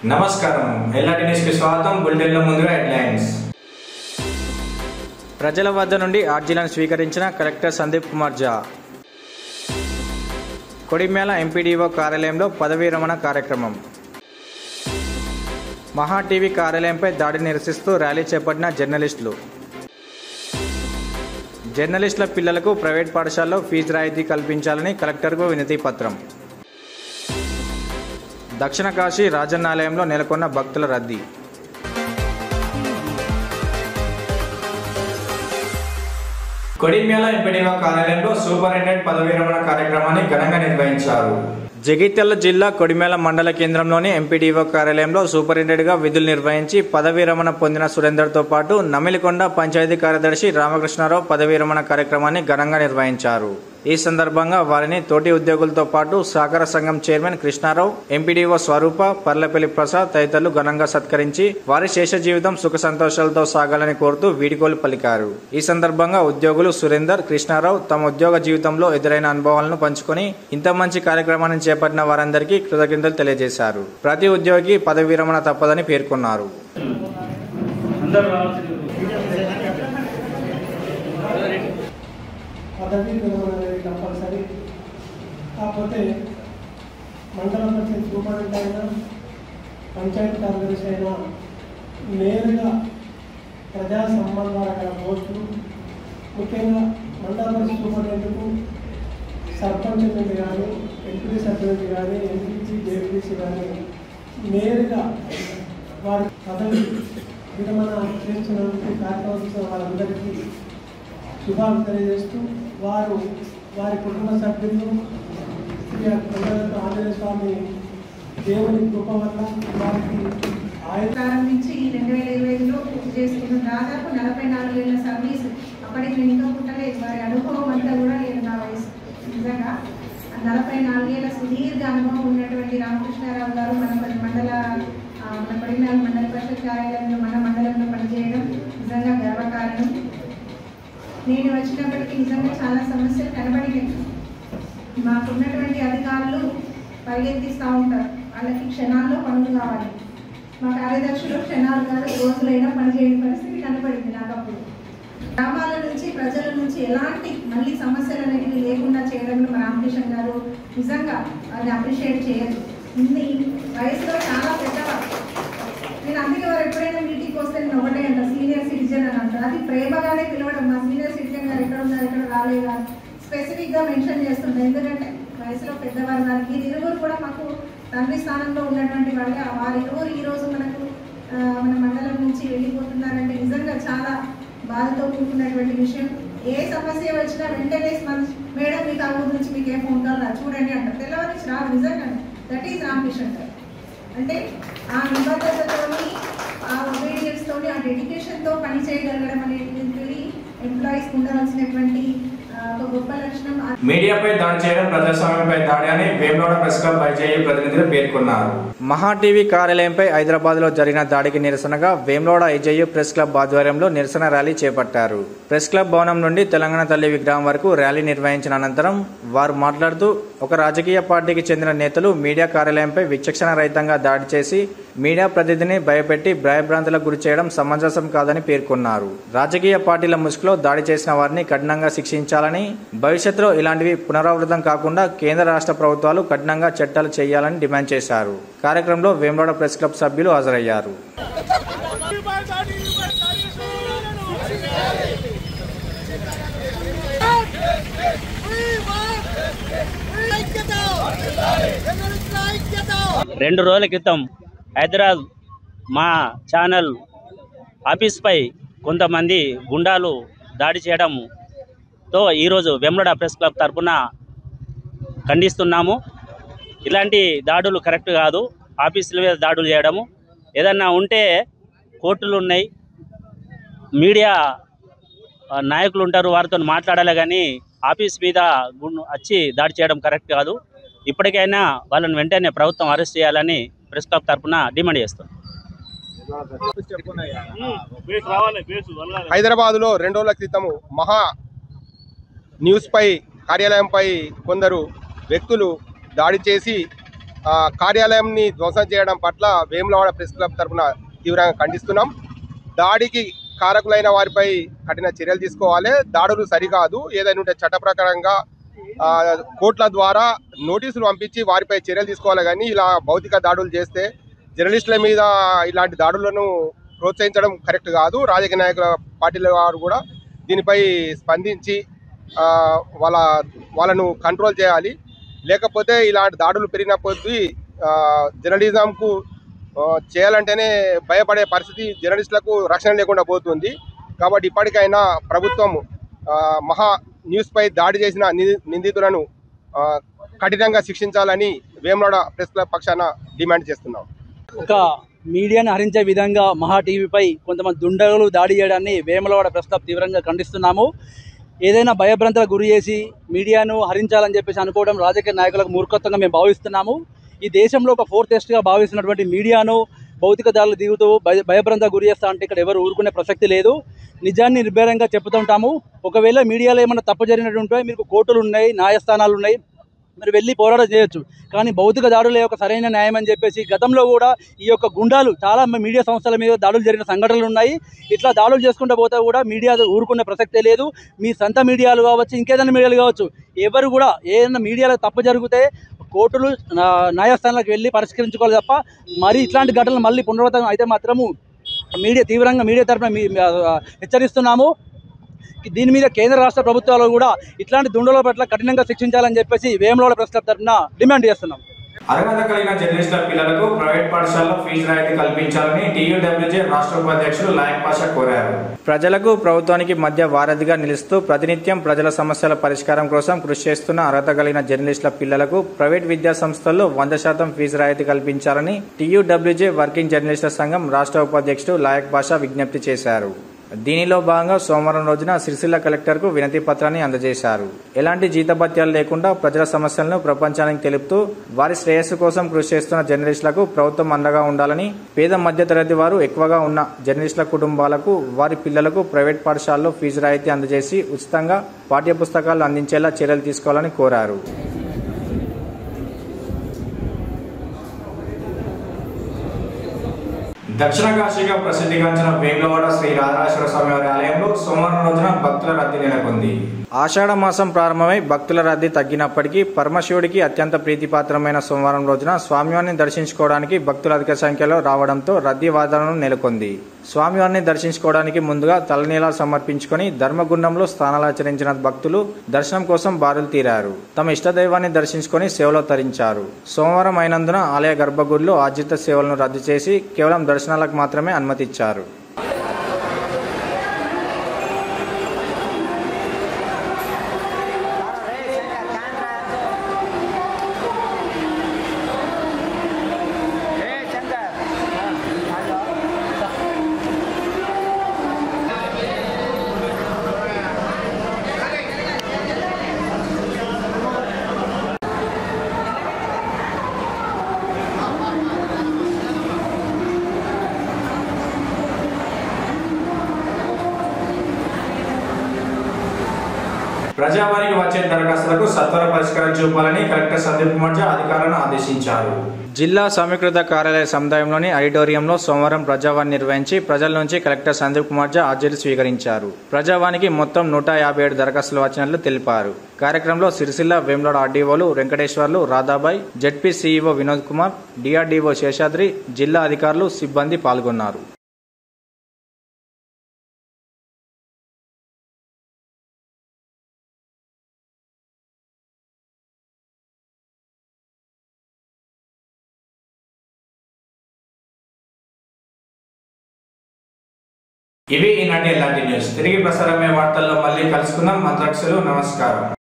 నమస్కారం LRT news కి స్వాగతం. బులెటిన్ల ముందుగా హెడ్లైన్స్. ప్రజల వద్ద నుండి అర్జీలను స్వీకరించిన కలెక్టర్ సందీప్ కుమార్ జా. కొడిమ్యాల ఎంపీడీఓ కార్యాలయంలో పదవీ విరమణ కార్యక్రమం. మహా టీవీ కార్యాలయంపై దాడిని నిరసిస్తూ ర్యాలీ చేపట్టిన జర్నలిస్టులు. జర్నలిస్టుల పిల్లలకు ప్రైవేట్ పాఠశాలలో ఫీజు రాయితీ కల్పించాలని కలెక్టర్కు వినతి పత్రం. దక్షిణ కాశీ రాజన్నాలయంలో నెలకొన్న భక్తుల రద్దీ. కొడిమ్యాల ఎంపీడీఓ కార్యాలయంలో సూపరింటెండెంట్ పదవీ విరమణ కార్యక్రమాన్ని ఘనంగా నిర్వహించారు. జగిత్యాల జిల్లా కొడిమ్యాల మండల కేంద్రంలోని ఎంపీడీఓ కార్యాలయంలో సూపరింటెండెంట్గా విధులు నిర్వహించి పదవీ విరమణ పొందిన సురేందర్తో పాటు నమిలికొండ పంచాయతీ కార్యదర్శి రామకృష్ణారావు పదవీ విరమణ కార్యక్రమాన్ని ఘనంగా నిర్వహించారు. ఈ సందర్భంగా వారిని తోటి ఉద్యోగులతో పాటు సహకార సంఘం చైర్మన్ కృష్ణారావు, ఎంపీడీఓ స్వరూప, పర్లపల్లి ప్రసాద్ తదితరులు ఘనంగా సత్కరించి వారి శేష జీవితం సుఖ సంతోషాలతో సాగాలని కోరుతూ వీడ్కోలు పలికారు. ఈ సందర్భంగా ఉద్యోగులు సురేందర్, కృష్ణారావు తమ ఉద్యోగ జీవితంలో ఎదురైన అనుభవాలను పంచుకొని ఇంత మంచి కార్యక్రమాన్ని చేపట్టిన వారందరికీ కృతజ్ఞతలు తెలియజేశారు. ప్రతి ఉద్యోగికి పదవీ విరమణ తప్పదని పేర్కొన్నారు. పదవీ విరమణ అనేది కంపల్సరీ. కాకపోతే మండల పరిషత్ సూపరింటెండెంట్ అయినా పంచాయతీ కార్యదర్శి అయినా నేరుగా ప్రజా సంబంధాల గల పోస్టులు, ముఖ్యంగా మండల పరిషత్ సూపరింటెండెంట్కు సర్పంచ్ నుండి కానీ, ఎంపీడీ సభ్యులకి కానీ, ఎంపీసీ, జేపీసీ కానీ నేరుగా వారి పదవి విరమణ చేస్తున్నందుకు కార్యక్రమం వారందరికీ శుభాలు తెలియజేస్తూ వారి కుటుంబ సభ్యులు ఆంజనేయ స్వామి దేవుని కృప వల్ల వారికి ప్రారంభించి 2025లో పూర్తి చేసుకున్న దాదాపు 44 ఏళ్ల సర్వీస్. అప్పటికి నేను ఇంకా పుట్టలేదు. వారి అనుభవం అంతా కూడా నేను నా వయసు నిజంగా 44 ఏళ్ల సుదీర్ఘ అనుభవం ఉన్నటువంటి రామకృష్ణారావు గారు మన కొడిమ్యాల మండల పరిషత్ కార్యాలయంలో మన మండలంలో పనిచేయడం నిజంగా గర్వకారణం. నేను వచ్చినప్పటికీ నిజంగా చాలా సమస్యలు కనబడినాయి. మాకున్నటువంటి అధికారులు పరిగెత్తిస్తూ ఉంటారు, వాళ్ళకి క్షణాల్లో పనులు కావాలి. మా కార్యదర్శులు క్షణాలు కాదు రోజులైనా పనిచేయని పరిస్థితి కనబడింది నాకు. అప్పుడు గ్రామాల నుంచి ప్రజల నుంచి ఎలాంటి మళ్ళీ సమస్యలు అనేవి లేకుండా చేయడంలో మా రామకృష్ణ గారు నిజంగా వారిని అప్రిషియేట్ చేయదు. ఇన్ని వయసులో చాలా పెద్దవారు. నేను అందుకే వారు ఎప్పుడైనా మీటింగ్కి వస్తే నేను ఒకటే అంట, సీనియర్ సిటిజన్ అని అంటారు. అది ప్రేమగానే పిలవడం. మా సీనియర్ సిటిజన్ గారు ఎక్కడ ఉన్నారు, ఎక్కడ రాలేదా స్పెసిఫిక్గా మెన్షన్ చేస్తుంటారు. ఎందుకంటే వయసులో పెద్దవారు వారికి ఇరువురు కూడా మాకు తండ్రి స్థానంలో ఉన్నటువంటి వాళ్ళే. వారిరువురు ఈరోజు మనకు మన మండలం నుంచి వెళ్ళిపోతున్నారంటే నిజంగా చాలా బాధతో కూడుకున్నటువంటి విషయం. ఏ సమస్య వచ్చినా వెంటనే మేడం మీకు ఆ ఊరు నుంచి మీకు ఏ ఫోన్ కాల్ రా చూడండి అంటారు. తెల్లవారి నుంచి రాదు. నిజంగా దట్ ఈజ్ రామకృష్ణ గారు. అంటే ఆ నిబద్ధతతోని, ఆ ఒబీడియన్స్తోని, ఆ డెడికేషన్తో పని చేయగలగడం అనేది ఎంప్లాయీస్కి ఉండవలసినటువంటి ఒక గొప్ప లక్షణం. మీడియాపై దాడి చేయడం ప్రజాస్వామ్యంపై దాడి అని వేములవాడ ప్రెస్ క్లబ్ ఐజేయు ప్రతినిధులు పేర్కొన్నారు. మహా టీవీ కార్యాలయంపై హైదరాబాద్ లో జరిగిన దాడికి నిరసనగా వేములవాడ ఐజేయు ప్రెస్ క్లబ్ ఆధ్వర్యంలో నిరసన ర్యాలీ చేపట్టారు. ప్రెస్ క్లబ్ భవనం నుండి తెలంగాణ తల్లి విగ్రహం వరకు ర్యాలీ నిర్వహించిన అనంతరం వారు మాట్లాడుతూ ఒక రాజకీయ పార్టీకి చెందిన నేతలు మీడియా కార్యాలయంపై విచక్షణ రహితంగా దాడి చేసి మీడియా ప్రతినిధిని భయపెట్టి భయభ్రాంతులకు గురి చేయడం సమంజసం కాదని పేర్కొన్నారు. రాజకీయ పార్టీల ముసుగులో దాడి చేసిన వారిని కఠినంగా శిక్షించాలని, భవిష్యత్తులో ఇలాంటివి పునరావృతం కాకుండా కేంద్ర రాష్ట్ర ప్రభుత్వాలు కఠినంగా చట్టాలు చేయాలని డిమాండ్ చేశారు. కార్యక్రమంలో వేములవాడ ప్రెస్ క్లబ్ సభ్యులు హాజరయ్యారు. రెండు రోజుల క్రితం హైదరాబాద్ మా ఛానల్ ఆఫీస్పై కొంతమంది గుండాలు దాడి చేయడంతో ఈరోజు వేములవాడ ప్రెస్ క్లబ్ తరఫున ఖండిస్తున్నాము. ఇలాంటి దాడులు కరెక్ట్ కాదు. ఆఫీసుల మీద దాడులు చేయడము, ఏదన్నా ఉంటే కోర్టులు ఉన్నాయి, మీడియా నాయకులు ఉంటారు, వారితో మాట్లాడాలి. కానీ ఆఫీస్ మీద వచ్చి దాడి చేయడం కరెక్ట్ కాదు. ఇప్పటికైనా వాళ్ళని వెంటనే ప్రభుత్వం అరెస్ట్ చేయాలని ప్రెస్ క్లబ్ తరఫున డిమాండ్ చేస్తాం. హైదరాబాదులో 2 రోజుల క్రితము మహా న్యూస్ పై కార్యాలయంపై కొందరు వ్యక్తులు దాడి చేసి కార్యాలయంని ధ్వంసం చేయడం పట్ల వేములవాడ ప్రెస్ క్లబ్ తరఫున తీవ్రంగా ఖండిస్తున్నాం. దాడికి కారకులైన వారిపై కఠిన చర్యలు తీసుకోవాలి. దాడులు సరికాదు, ఏదైనా ఉంటే చట్ట ప్రకారంగా కోర్టుల ద్వారా నోటీసులు పంపించి వారిపై చర్యలు తీసుకోవాలి. కానీ ఇలా భౌతిక దాడులు చేస్తే జర్నలిస్టుల మీద ఇలాంటి దాడులను ప్రోత్సహించడం కరెక్ట్ కాదు. రాజకీయ నాయకుల పార్టీల వారు కూడా దీనిపై స్పందించి వాళ్ళను కంట్రోల్ చేయాలి. లేకపోతే ఇలాంటి దాడులు పెరిగిన కొద్దీ జర్నలిజంకు చేయాలంటేనే భయపడే పరిస్థితి, జర్నలిస్టులకు రక్షణ లేకుండా పోతుంది. కాబట్టి ఇప్పటికైనా ప్రభుత్వం మహా న్యూస్పై దాడి చేసిన నిందితులను కఠినంగా శిక్షించాలని వేములవాడ ప్రెస్ క్లబ్ పక్షాన డిమాండ్ చేస్తున్నాం. ఒక మీడియాను హరించే విధంగా మహా టీవీపై కొంతమంది దుండగులు దాడి చేయడాన్ని వేములవాడ ప్రెస్ క్లబ్ తీవ్రంగా ఖండిస్తున్నాము. ఏదైనా భయభ్రాంతులకు గురి చేసి మీడియాను హరించాలని చెప్పేసి అనుకోవడం రాజకీయ నాయకులకు మూర్ఖత్వంగా మేము భావిస్తున్నాము. ఈ దేశంలో ఒక ఫోర్త్ ఎస్ట్గా భావిస్తున్నటువంటి మీడియాను భౌతిక దాడులు దిగుతూ భయభ్రాంతులకు గురి చేస్తా అంటే ఇక్కడ ఎవరు ఊరుకునే ప్రసక్తి లేదు. నిజాన్ని నిర్భయంగా చెప్తుంటాము. ఒకవేళ మీడియాలో ఏమైనా తప్పు జరిగినట్టుంటే మీకు కోర్టులు ఉన్నాయి, న్యాయస్థానాలు ఉన్నాయి, మీరు వెళ్ళి పోరాటం చేయొచ్చు. కానీ భౌతిక దాడులే ఒక సరైన న్యాయం అని చెప్పేసి గతంలో కూడా ఈ యొక్క గుండాలు చాలా మీడియా సంస్థల మీద దాడులు జరిగిన సంఘటనలు ఉన్నాయి. ఇట్లా దాడులు చేసుకుంటూ పోతే కూడా మీడియా ఊరుకునే ప్రసక్తే లేదు. మీ సొంత మీడియాలు కావచ్చు, ఇంకేదైనా మీడియాలు కావచ్చు, ఎవరు కూడా ఏదైనా మీడియాలో తప్పు జరిగితే కోర్టులు న్యాయస్థానాలకు వెళ్ళి పరిష్కరించుకోవాలి తప్ప మరి ఇట్లాంటి ఘటనలు మళ్ళీ పునరావృతం అయితే మాత్రము మీడియా తరఫున హెచ్చరిస్తున్నాము. దీని మీద కేంద్ర రాష్ట్ర ప్రభుత్వాలు కూడా ఇట్లాంటి దుండల పట్ల కఠినంగా శిక్షించాలని చెప్పేసి వేములవాడ ప్రెస్ క్లబ్ తరఫున డిమాండ్ చేస్తున్నాం. అర్హత కలిగిన జర్నలిస్టుల పిల్లలకు ప్రైవేట్ పాఠశాలలో ఫీజు రాయితీ కల్పించాలని టీయూడబ్ల్యూజే రాష్ట్ర ఉపాధ్యక్షులు లాయక్ పాషా కోరారు. ప్రజలకు ప్రభుత్వానికి మధ్య వారధిగా నిలుస్తూ ప్రతినిత్యం ప్రజల సమస్యల పరిష్కారం కోసం కృషి చేస్తున్న అర్హత కలిగిన జర్నలిస్టుల పిల్లలకు ప్రైవేట్ విద్యా సంస్థల్లో 100% ఫీజు రాయితీ కల్పించాలని టీయూడబ్ల్యూజే వర్కింగ్ జర్నలిస్టుల సంఘం రాష్ట్ర ఉపాధ్యక్షుడు లాయక్ పాషా విజ్ఞప్తి చేశారు. దీనిలో భాగంగా సోమవారం రోజున సిరిసిల్ల కలెక్టర్కు వినతి పత్రాన్ని అందజేశారు. ఎలాంటి జీతభత్యాలు లేకుండా ప్రజల సమస్యలను ప్రపంచానికి తెలుపుతూ వారి శ్రేయస్సు కోసం కృషి చేస్తున్న జర్నలిస్టులకు ప్రభుత్వం అండగా ఉండాలని, పేద మధ్యతరగతి వారు ఎక్కువగా ఉన్న జర్నలిస్టుల కుటుంబాలకు వారి పిల్లలకు ప్రైవేట్ పాఠశాలలో ఫీజు రాయితీ అందజేసి ఉచితంగా పాఠ్యపుస్తకాలు అందించేలా చర్యలు తీసుకోవాలని కోరారు. దక్షిణ కాశీగా ప్రసిద్ధిగాంచిన వేములవాడ శ్రీ రాజరాజేశ్వర స్వామి వారి ఆలయంలో సోమవారం రోజున భక్తుల రద్దీ నెలకొంది. ఆషాఢ మాసం ప్రారంభమై భక్తుల రద్దీ తగ్గినప్పటికీ పరమశివుడికి అత్యంత ప్రీతిపాత్రమైన సోమవారం రోజున స్వామివారిని దర్శించుకోవడానికి భక్తులు అధిక సంఖ్యలో రావడంతో రద్దీ వాతావరణం నెలకొంది. స్వామివారిని దర్శించుకోవడానికి ముందుగా తలనీలాలు సమర్పించుకుని ధర్మగుండంలో స్నానాలాచరించిన భక్తులు దర్శనం కోసం బారులు తీరారు. తమ ఇష్టదైవాన్ని దర్శించుకుని సేవలో తరించారు. సోమవారం అయినందున ఆలయ గర్భగుడిలో ఆర్జిత సేవలను రద్దు చేసి కేవలం దర్శనాలకు మాత్రమే అనుమతిచ్చారు. ప్రజావారికి వచ్చే దరఖాస్తులకు సత్వర పరిష్కారం చూపాలని కలెక్టర్ సందీప్ కుమార్ ఝా అధికారులను ఆదేశించారు. జిల్లా సమీకృత కార్యాలయ సముదాయంలోని ఆడిటోరియంలో సోమవారం ప్రజావాణి నిర్వహించి ప్రజల నుంచి కలెక్టర్ సందీప్ కుమార్ ఝా అర్జీలు స్వీకరించారు. ప్రజావానికి మొత్తం 157 దరఖాస్తులు వచ్చినట్లు తెలిపారు. కార్యక్రమంలో సిరిసిల్ల వేములవాడ ఆర్డీఓలు Venkateswarlu, Radhabai, ZP CEO Vinod Kumar, DRDO Seshadri, జిల్లా అధికారులు, సిబ్బంది పాల్గొన్నారు. ఇవి ఈనాటి ఎలాంటి న్యూస్. తిరిగి ప్రసారమయ్యే వార్తల్లో మళ్ళీ కలుసుకుందాం. మంత్రాక్షలు. నమస్కారం.